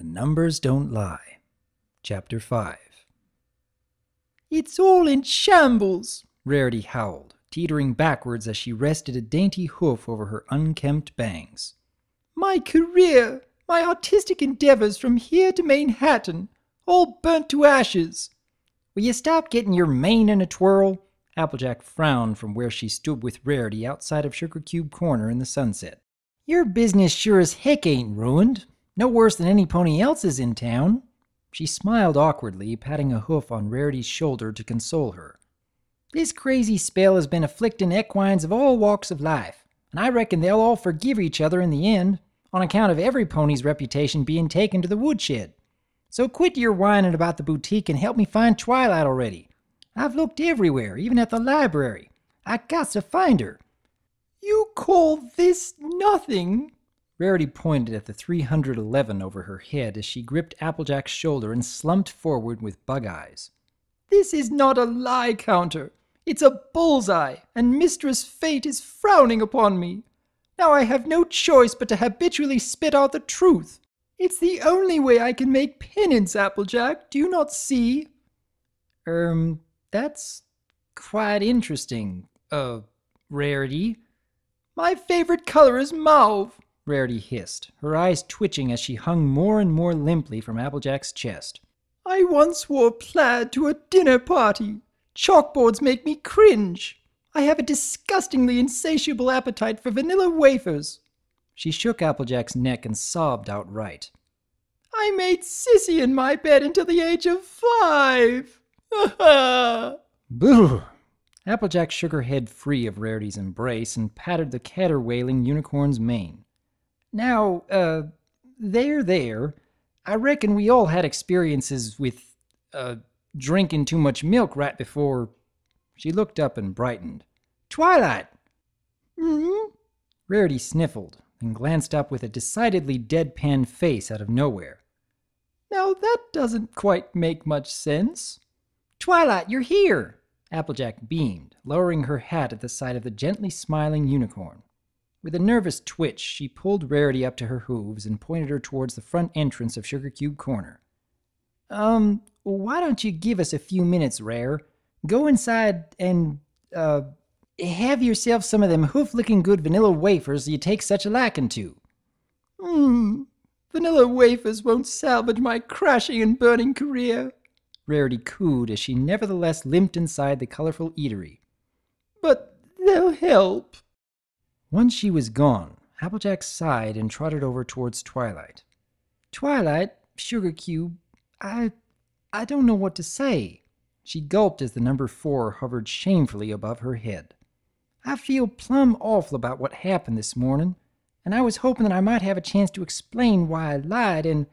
The Numbers Don't Lie. Chapter 5. It's all in shambles, Rarity howled, teetering backwards as she rested a dainty hoof over her unkempt bangs. My career, my artistic endeavors from here to Manhattan, all burnt to ashes. Will you stop getting your mane in a twirl? Applejack frowned from where she stood with Rarity outside of Sugar Cube Corner in the sunset. Your business sure as heck ain't ruined. No worse than any pony else's in town. She smiled awkwardly, patting a hoof on Rarity's shoulder to console her. This crazy spell has been afflicting equines of all walks of life, and I reckon they'll all forgive each other in the end, on account of every pony's reputation being taken to the woodshed. So quit your whining about the boutique and help me find Twilight already. I've looked everywhere, even at the library. I got to find her. You call this nothing? Rarity pointed at the 311 over her head as she gripped Applejack's shoulder and slumped forward with bug eyes. This is not a lie counter. It's a bullseye, and Mistress Fate is frowning upon me. Now I have no choice but to habitually spit out the truth. It's the only way I can make penance, Applejack. Do you not see? That's quite interesting, Rarity. My favorite color is mauve, Rarity hissed, her eyes twitching as she hung more and more limply from Applejack's chest. I once wore plaid to a dinner party. Chalkboards make me cringe. I have a disgustingly insatiable appetite for vanilla wafers. She shook Applejack's neck and sobbed outright. I made sissy in my bed until the age of 5. Ha ha! Boo! Applejack shook her head free of Rarity's embrace and patted the caterwailing unicorn's mane. Now, there. I reckon we all had experiences with, drinking too much milk right before... She looked up and brightened. Twilight! Rarity sniffled and glanced up with a decidedly deadpan face out of nowhere. Now that doesn't quite make much sense. Twilight, you're here! Applejack beamed, lowering her hat at the sight of the gently smiling unicorn. With a nervous twitch, she pulled Rarity up to her hooves and pointed her towards the front entrance of Sugar Cube Corner. Why don't you give us a few minutes, Rare? Go inside and, have yourself some of them hoof-licking good vanilla wafers you take such a liking to. Vanilla wafers won't salvage my crashing and burning career, Rarity cooed as she nevertheless limped inside the colorful eatery. But they'll help. Once she was gone, Applejack sighed and trotted over towards Twilight. Twilight, Sugar Cube, I don't know what to say. She gulped as the number 4 hovered shamefully above her head. I feel plumb awful about what happened this morning, and I was hoping that I might have a chance to explain why I lied and...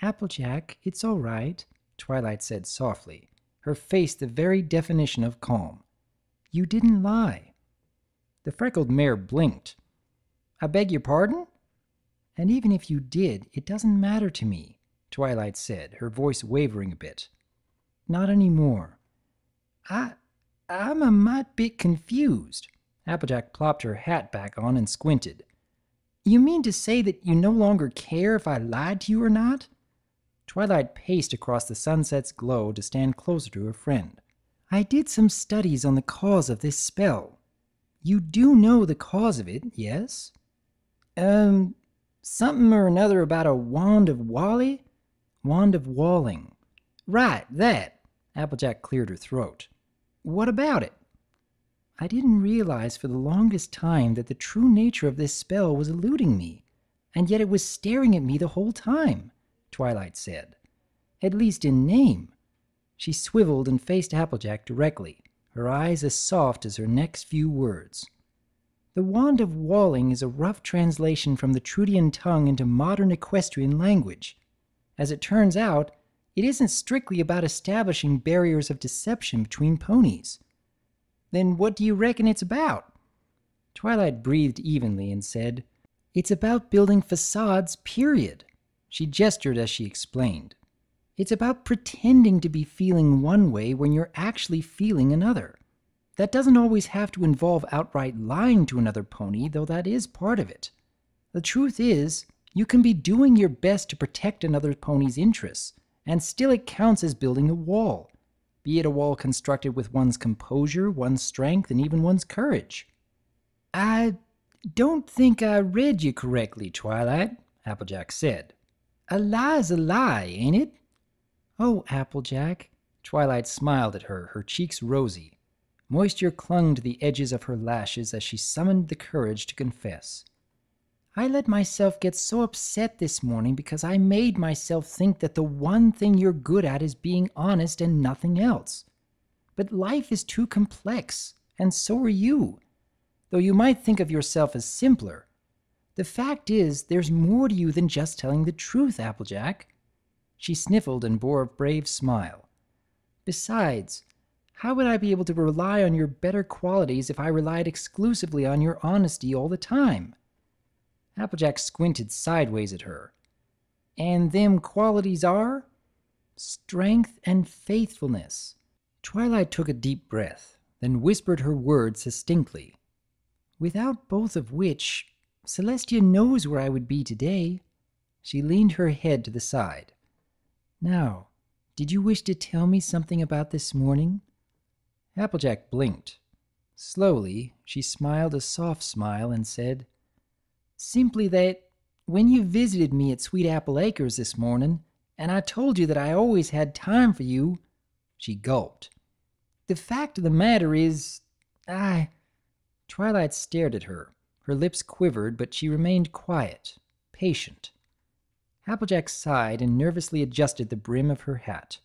Applejack, it's all right, Twilight said softly, her face the very definition of calm. You didn't lie. The freckled mare blinked. I beg your pardon? And even if you did, it doesn't matter to me, Twilight said, her voice wavering a bit. Not anymore. I'm a mite bit confused. Applejack plopped her hat back on and squinted. You mean to say that you no longer care if I lied to you or not? Twilight paced across the sunset's glow to stand closer to her friend. I did some studies on the cause of this spell. You do know the cause of it, yes? Something or another about a wand of Wally? Wand of Walling. Right, that. Applejack cleared her throat. What about it? I didn't realize for the longest time that the true nature of this spell was eluding me, and yet it was staring at me the whole time, Twilight said. At least in name. She swiveled and faced Applejack directly, her eyes as soft as her next few words. The Wand of Walling is a rough translation from the Trudian tongue into modern equestrian language. As it turns out, it isn't strictly about establishing barriers of deception between ponies. Then what do you reckon it's about? Twilight breathed evenly and said, It's about building facades, period. She gestured as she explained. It's about pretending to be feeling one way when you're actually feeling another. That doesn't always have to involve outright lying to another pony, though that is part of it. The truth is, You can be doing your best to protect another pony's interests, and still it counts as building a wall, be it a wall constructed with one's composure, one's strength, and even one's courage. I don't think I read you correctly, Twilight, Applejack said. A lie's a lie, ain't it? Oh, Applejack. Twilight smiled at her, her cheeks rosy. Moisture clung to the edges of her lashes as she summoned the courage to confess. I let myself get so upset this morning because I made myself think that the one thing you're good at is being honest and nothing else. But life is too complex, and so are you. Though you might think of yourself as simpler. The fact is, there's more to you than just telling the truth, Applejack. She sniffled and bore a brave smile. Besides, how would I be able to rely on your better qualities if I relied exclusively on your honesty all the time? Applejack squinted sideways at her. And them qualities are? Strength and faithfulness. Twilight took a deep breath, then whispered her words distinctly. Without both of which, Celestia knows where I would be today. She leaned her head to the side. Now, did you wish to tell me something about this morning? Applejack blinked. Slowly, she smiled a soft smile and said, Simply that when you visited me at Sweet Apple Acres this morning, and I told you that I always had time for you, she gulped. The fact of the matter is, Twilight stared at her. Her lips quivered, but she remained quiet, patient. Applejack sighed and nervously adjusted the brim of her hat.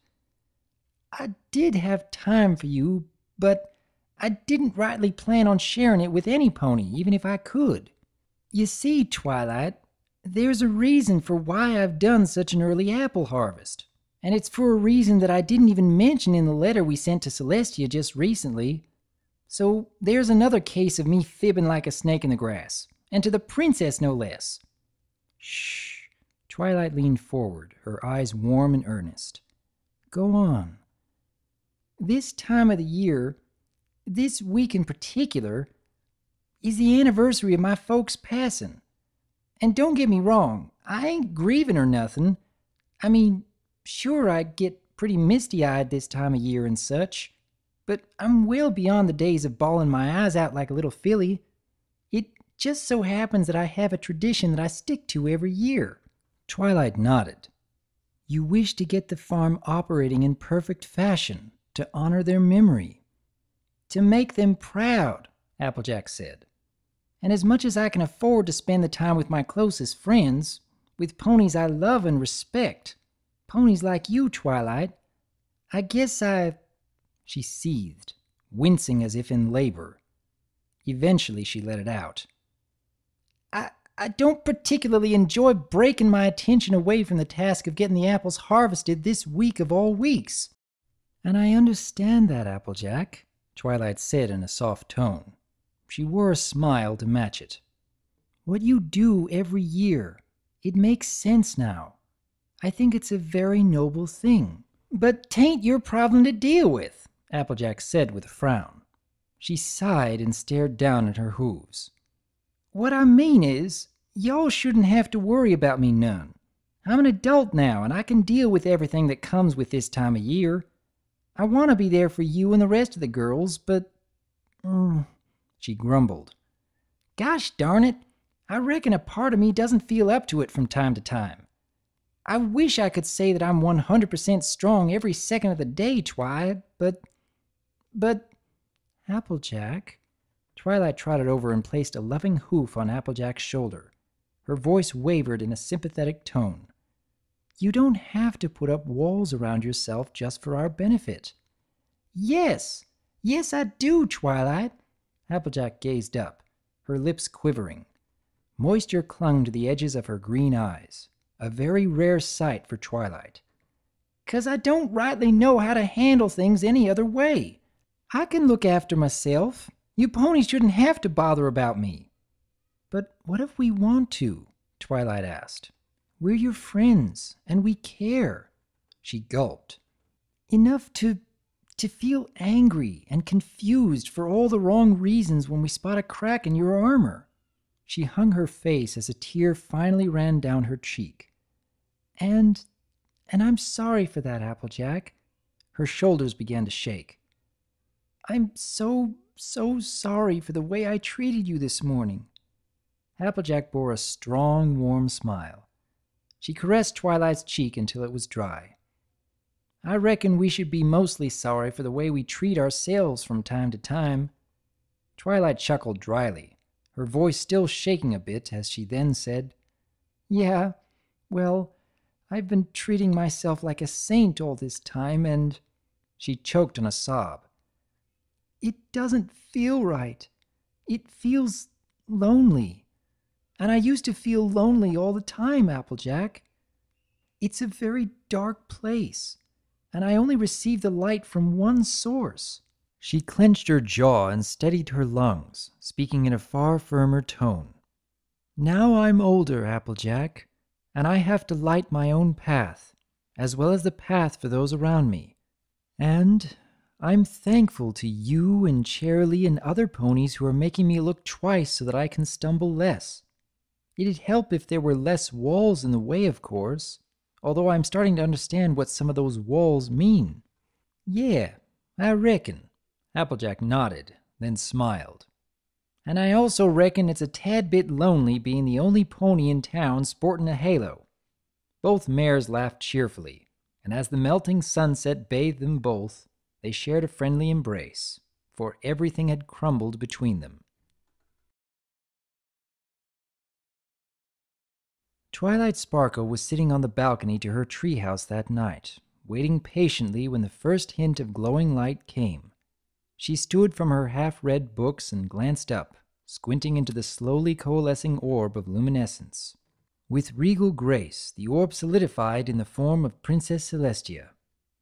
I did have time for you, but I didn't rightly plan on sharing it with any pony, even if I could. You see, Twilight, there's a reason for why I've done such an early apple harvest, and it's for a reason that I didn't even mention in the letter we sent to Celestia just recently. So there's another case of me fibbing like a snake in the grass, and to the princess no less. Shh. Twilight leaned forward, her eyes warm and earnest. Go on. This time of the year, this week in particular, is the anniversary of my folks' passing. And don't get me wrong, I ain't grieving or nothing. I mean, sure, I get pretty misty-eyed this time of year and such, but I'm well beyond the days of bawling my eyes out like a little filly. It just so happens that I have a tradition that I stick to every year. Twilight nodded. You wish to get the farm operating in perfect fashion, to honor their memory. To make them proud, Applejack said. And as much as I can afford to spend the time with my closest friends, with ponies I love and respect, ponies like you, Twilight, I guess She seethed, wincing as if in labor. Eventually she let it out. I don't particularly enjoy breaking my attention away from the task of getting the apples harvested this week of all weeks. And I understand that, Applejack, Twilight said in a soft tone. She wore a smile to match it. What you do every year, it makes sense now. I think it's a very noble thing. But 'tain't your problem to deal with, Applejack said with a frown. She sighed and stared down at her hooves. What I mean is, y'all shouldn't have to worry about me none. I'm an adult now, and I can deal with everything that comes with this time of year. I want to be there for you and the rest of the girls, but... She grumbled. Gosh darn it, I reckon a part of me doesn't feel up to it from time to time. I wish I could say that I'm 100% strong every second of the day, Twi, but... Applejack... Twilight trotted over and placed a loving hoof on Applejack's shoulder. Her voice wavered in a sympathetic tone. You don't have to put up walls around yourself just for our benefit. Yes, I do, Twilight. Applejack gazed up, her lips quivering. Moisture clung to the edges of her green eyes, a very rare sight for Twilight. 'Cause I don't rightly know how to handle things any other way. I can look after myself. You ponies shouldn't have to bother about me. But what if we want to? Twilight asked. We're your friends, and we care. She gulped. Enough to feel angry and confused for all the wrong reasons when we spot a crack in your armor. She hung her face as a tear finally ran down her cheek. And I'm sorry for that, Applejack. Her shoulders began to shake. I'm so sorry for the way I treated you this morning. Applejack bore a strong, warm smile. She caressed Twilight's cheek until it was dry. I reckon we should be mostly sorry for the way we treat ourselves from time to time. Twilight chuckled dryly, her voice still shaking a bit as she then said, Yeah, well, I've been treating myself like a saint all this time, and she choked on a sob. It doesn't feel right. It feels lonely. And I used to feel lonely all the time, Applejack. It's a very dark place, and I only receive the light from one source. She clenched her jaw and steadied her lungs, speaking in a far firmer tone. Now I'm older, Applejack, and I have to light my own path, as well as the path for those around me. And I'm thankful to you and Charlie and other ponies who are making me look twice so that I can stumble less. It'd help if there were less walls in the way, of course, although I'm starting to understand what some of those walls mean. Yeah, I reckon. Applejack nodded, then smiled. And I also reckon it's a tad bit lonely being the only pony in town sporting a halo. Both mares laughed cheerfully, and as the melting sunset bathed them both, they shared a friendly embrace, for everything had crumbled between them. Twilight Sparkle was sitting on the balcony to her treehouse that night, waiting patiently when the first hint of glowing light came. She stood from her half-read books and glanced up, squinting into the slowly coalescing orb of luminescence. With regal grace, the orb solidified in the form of Princess Celestia.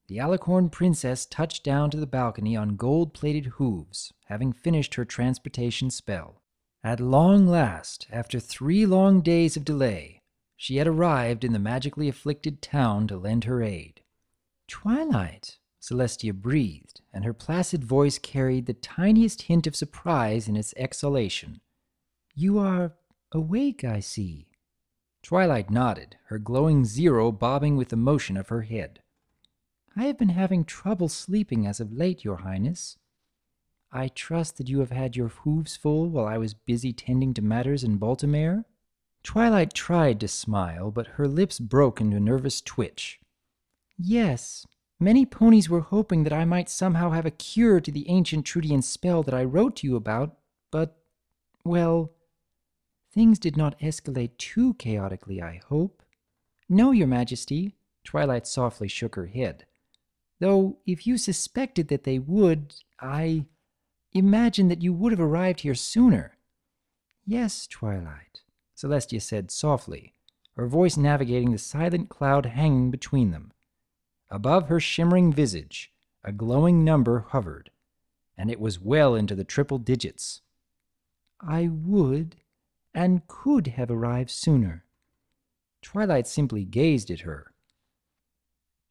The Alicorn Princess touched down to the balcony on gold-plated hooves, having finished her transportation spell. At long last, after 3 long days of delay, she had arrived in the magically afflicted town to lend her aid. Twilight, Celestia breathed, and her placid voice carried the tiniest hint of surprise in its exhalation. You are awake, I see. Twilight nodded, her glowing 0 bobbing with the motion of her head. I have been having trouble sleeping as of late, Your Highness. I trust that you have had your hooves full while I was busy tending to matters in Baltimore? Twilight tried to smile, but her lips broke into a nervous twitch. Yes, many ponies were hoping that I might somehow have a cure to the ancient Trudian spell that I wrote to you about, but, well, things did not escalate too chaotically, I hope. No, Your Majesty, Twilight softly shook her head. Though, if you suspected that they would, I imagined that you would have arrived here sooner. Yes, Twilight, Celestia said softly, her voice navigating the silent cloud hanging between them. Above her shimmering visage, a glowing number hovered, and it was well into the triple digits. I would and could have arrived sooner. Twilight simply gazed at her.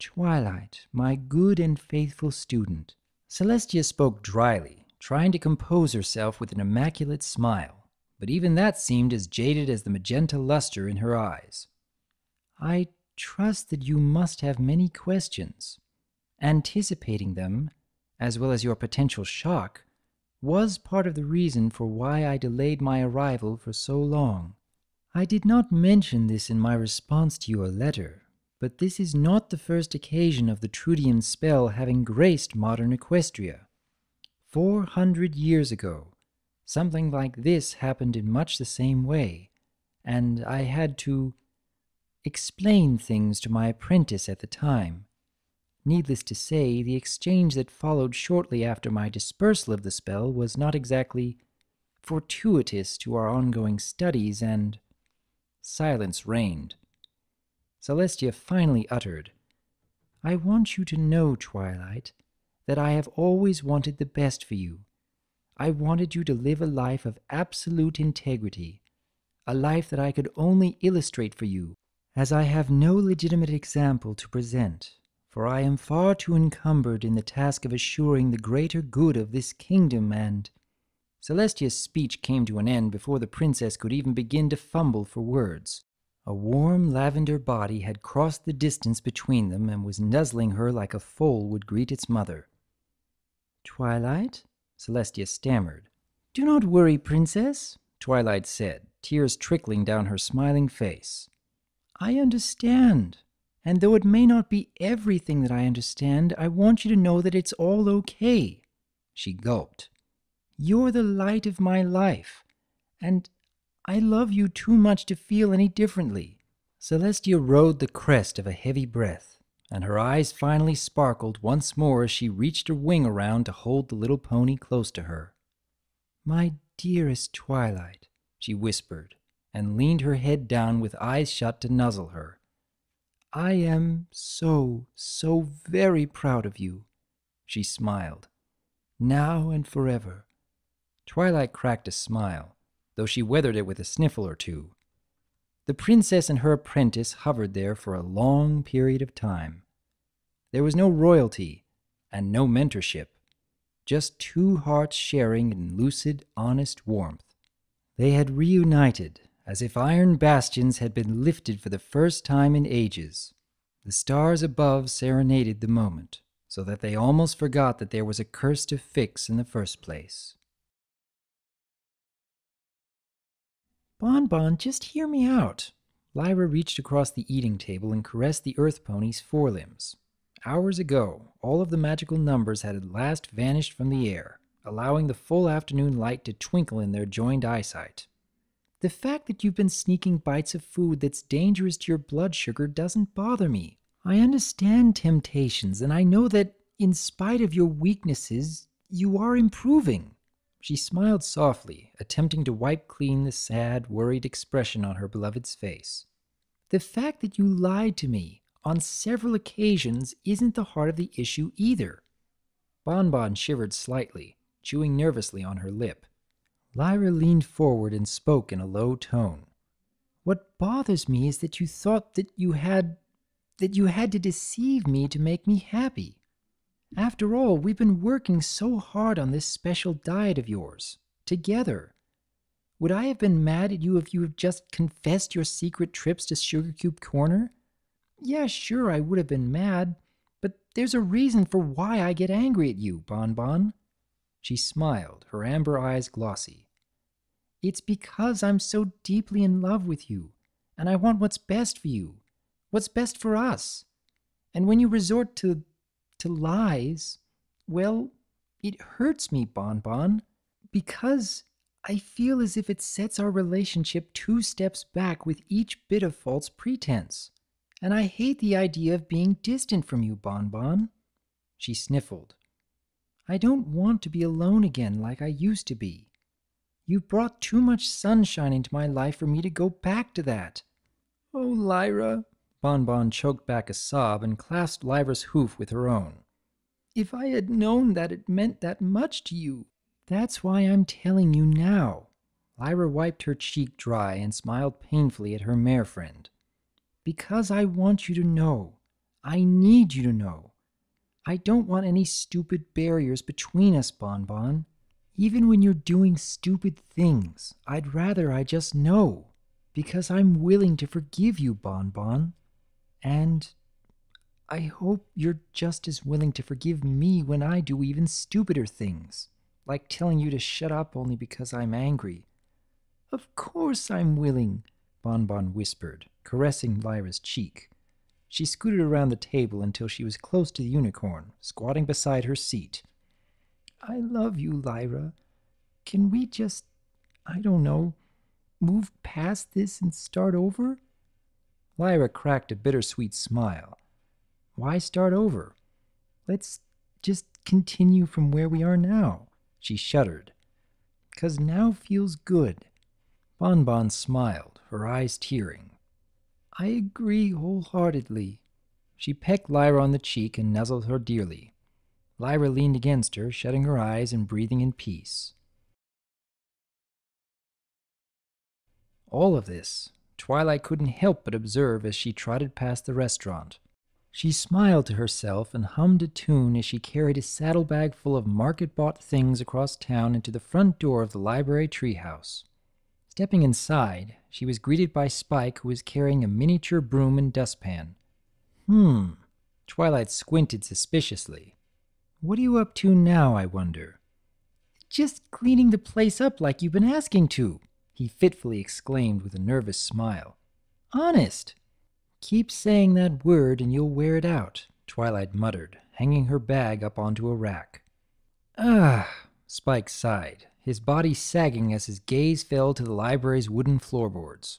Twilight, my good and faithful student. Celestia spoke dryly, trying to compose herself with an immaculate smile, but even that seemed as jaded as the magenta luster in her eyes. I trust that you must have many questions. Anticipating them, as well as your potential shock, was part of the reason for why I delayed my arrival for so long. I did not mention this in my response to your letter, but this is not the first occasion of the Trudian spell having graced modern Equestria. 400 years ago, something like this happened in much the same way, and I had to explain things to my apprentice at the time. Needless to say, the exchange that followed shortly after my dispersal of the spell was not exactly fortuitous to our ongoing studies, and silence reigned. Celestia finally uttered, I want you to know, Twilight, that I have always wanted the best for you. I wanted you to live a life of absolute integrity, a life that I could only illustrate for you, as I have no legitimate example to present, for I am far too encumbered in the task of assuring the greater good of this kingdom and Celestia's speech came to an end before the princess could even begin to fumble for words. A warm lavender body had crossed the distance between them and was nuzzling her like a foal would greet its mother. "Twilight?" Celestia stammered. "Do not worry, princess," Twilight said, tears trickling down her smiling face. "I understand. And though it may not be everything that I understand, I want you to know that it's all okay." She gulped. "You're the light of my life, and I love you too much to feel any differently." Celestia rode the crest of a heavy breath, and her eyes finally sparkled once more as she reached her wing around to hold the little pony close to her. "My dearest Twilight," she whispered, and leaned her head down with eyes shut to nuzzle her. "I am so very proud of you." She smiled. "Now and forever." Twilight cracked a smile, though she weathered it with a sniffle or two. The princess and her apprentice hovered there for a long period of time. There was no royalty and no mentorship, just two hearts sharing in lucid, honest warmth. They had reunited, as if iron bastions had been lifted for the first time in ages. The stars above serenaded the moment, so that they almost forgot that there was a curse to fix in the first place. "Bon Bon, just hear me out." Lyra reached across the eating table and caressed the earth pony's forelimbs. Hours ago, all of the magical numbers had at last vanished from the air, allowing the full afternoon light to twinkle in their joined eyesight. "The fact that you've been sneaking bites of food that's dangerous to your blood sugar doesn't bother me. I understand temptations, and I know that, in spite of your weaknesses, you are improving." She smiled softly, attempting to wipe clean the sad, worried expression on her beloved's face. "The fact that you lied to me on several occasions isn't the heart of the issue either." Bon Bon shivered slightly, chewing nervously on her lip. Lyra leaned forward and spoke in a low tone. "What bothers me is that you thought that you had to deceive me to make me happy. After all, we've been working so hard on this special diet of yours, together. Would I have been mad at you if you had just confessed your secret trips to Sugar Cube Corner? Yeah, sure, I would have been mad, but there's a reason for why I get angry at you, Bon Bon." She smiled, her amber eyes glossy. "It's because I'm so deeply in love with you, and I want what's best for you, what's best for us. And when you resort to lies, well, it hurts me, Bon Bon, because I feel as if it sets our relationship 2 steps back with each bit of false pretense. And I hate the idea of being distant from you, Bon Bon." She sniffled. "I don't want to be alone again like I used to be. You've brought too much sunshine into my life for me to go back to that." "Oh, Lyra." Bon Bon choked back a sob and clasped Lyra's hoof with her own. "If I had known that it meant that much to you." "That's why I'm telling you now." Lyra wiped her cheek dry and smiled painfully at her mare friend. "Because I want you to know. I need you to know. I don't want any stupid barriers between us, Bon Bon. Even when you're doing stupid things, I'd rather I just know. Because I'm willing to forgive you, Bon Bon. And I hope you're just as willing to forgive me when I do even stupider things, like telling you to shut up only because I'm angry." "Of course I'm willing," Bon Bon whispered, caressing Lyra's cheek. She scooted around the table until she was close to the unicorn, squatting beside her seat. "I love you, Lyra. Can we just, I don't know, move past this and start over?" Lyra cracked a bittersweet smile. "Why start over? Let's just continue from where we are now." She shuddered. "'Cause now feels good." Bon Bon smiled, her eyes tearing. "I agree wholeheartedly." She pecked Lyra on the cheek and nuzzled her dearly. Lyra leaned against her, shutting her eyes and breathing in peace. All of this, Twilight couldn't help but observe as she trotted past the restaurant. She smiled to herself and hummed a tune as she carried a saddlebag full of market-bought things across town into the front door of the library treehouse. Stepping inside, she was greeted by Spike, who was carrying a miniature broom and dustpan. Twilight squinted suspiciously. What are you up to now, I wonder? Just cleaning the place up like you've been asking to, he fitfully exclaimed with a nervous smile. Honest. Keep saying that word and you'll wear it out, Twilight muttered, hanging her bag up onto a rack. Spike sighed, his body sagging as his gaze fell to the library's wooden floorboards.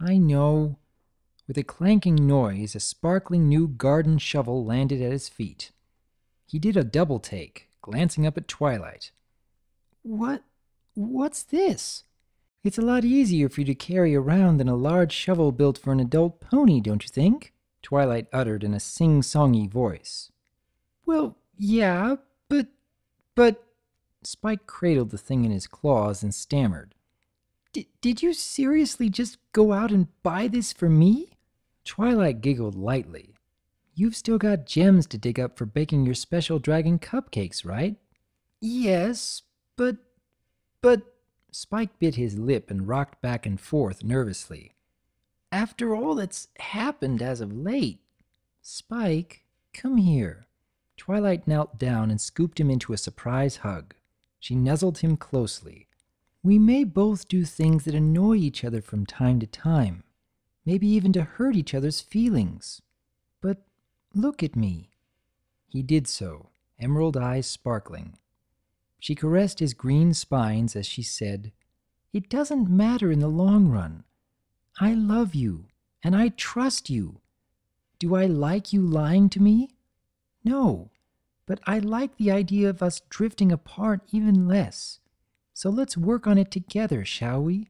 I know. With a clanking noise, a sparkling new garden shovel landed at his feet. He did a double take, glancing up at Twilight. What's this? It's a lot easier for you to carry around than a large shovel built for an adult pony, don't you think? Twilight uttered in a sing-songy voice. Well, yeah, but... Spike cradled the thing in his claws and stammered. Did you seriously just go out and buy this for me? Twilight giggled lightly. You've still got gems to dig up for baking your special dragon cupcakes, right? Yes, but... Spike bit his lip and rocked back and forth nervously. After all that's happened as of late... Spike, come here. Twilight knelt down and scooped him into a surprise hug. She nuzzled him closely. We may both do things that annoy each other from time to time, maybe even to hurt each other's feelings. But look at me. He did so, emerald eyes sparkling. She caressed his green spines as she said, It doesn't matter in the long run. I love you, and I trust you. Do I like you lying to me? No, but I like the idea of us drifting apart even less. So let's work on it together, shall we?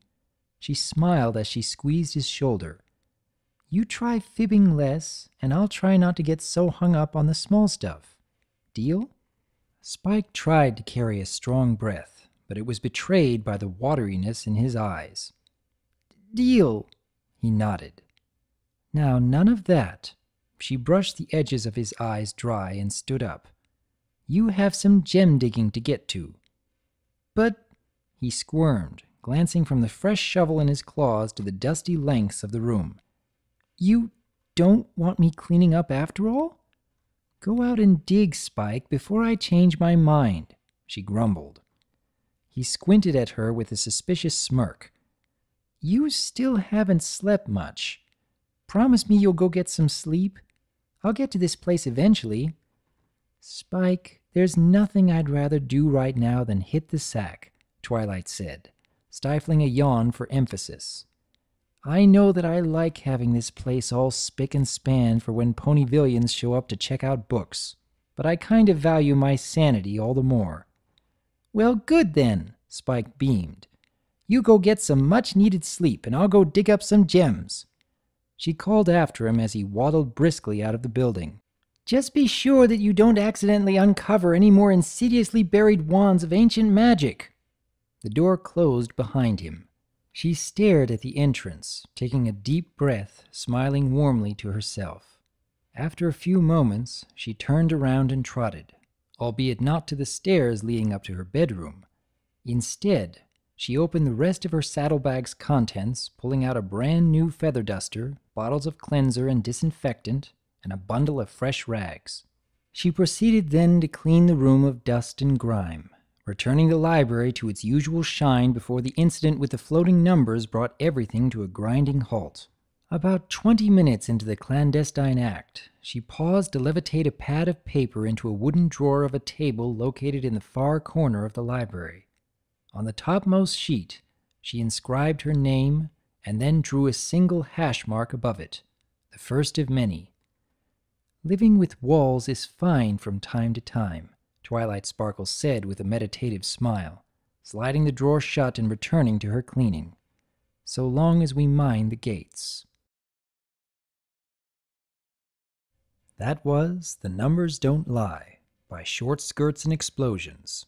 She smiled as she squeezed his shoulder. You try fibbing less, and I'll try not to get so hung up on the small stuff. Deal? Spike tried to carry a strong breath, but it was betrayed by the wateriness in his eyes. Deal, he nodded. Now, none of that. She brushed the edges of his eyes dry and stood up. You have some gem digging to get to. But, he squirmed, glancing from the fresh shovel in his claws to the dusty lengths of the room. You don't want me cleaning up after all? Go out and dig, Spike, before I change my mind, she grumbled. He squinted at her with a suspicious smirk. You still haven't slept much. Promise me you'll go get some sleep. I'll get to this place eventually. Spike, there's nothing I'd rather do right now than hit the sack, Twilight said, stifling a yawn for emphasis. I know that I like having this place all spick and span for when ponyvillians show up to check out books, but I kind of value my sanity all the more. Well, good then, Spike beamed. You go get some much-needed sleep, and I'll go dig up some gems. She called after him as he waddled briskly out of the building. Just be sure that you don't accidentally uncover any more insidiously buried wands of ancient magic. The door closed behind him. She stared at the entrance, taking a deep breath, smiling warmly to herself. After a few moments, she turned around and trotted, albeit not to the stairs leading up to her bedroom. Instead, she opened the rest of her saddlebag's contents, pulling out a brand new feather duster, bottles of cleanser and disinfectant, and a bundle of fresh rags. She proceeded then to clean the room of dust and grime, returning the library to its usual shine before the incident with the floating numbers brought everything to a grinding halt. About 20 minutes into the clandestine act, she paused to levitate a pad of paper into a wooden drawer of a table located in the far corner of the library. On the topmost sheet, she inscribed her name and then drew a single hash mark above it, the first of many. Living with walls is fine from time to time, Twilight Sparkle said with a meditative smile, sliding the drawer shut and returning to her cleaning. So long as we mind the gates. That was The Numbers Don't Lie by Short Skirts and Explosions.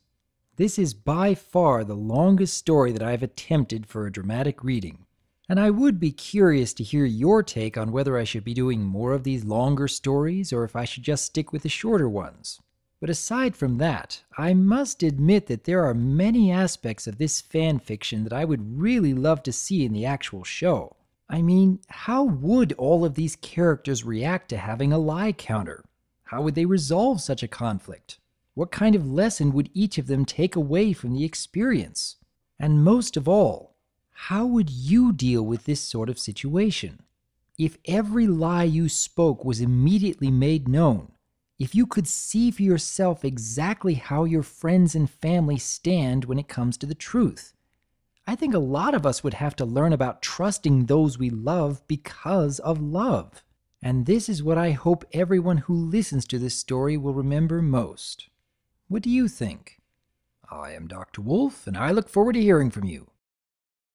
This is by far the longest story that I've attempted for a dramatic reading, And I would be curious to hear your take on whether I should be doing more of these longer stories or if I should just stick with the shorter ones. But aside from that, I must admit that there are many aspects of this fan fiction that I would really love to see in the actual show. I mean, how would all of these characters react to having a lie counter? How would they resolve such a conflict? What kind of lesson would each of them take away from the experience? And most of all, how would you deal with this sort of situation? If every lie you spoke was immediately made known, if you could see for yourself exactly how your friends and family stand when it comes to the truth, I think a lot of us would have to learn about trusting those we love because of love. And this is what I hope everyone who listens to this story will remember most. What do you think? I am Dr. Wolf, and I look forward to hearing from you.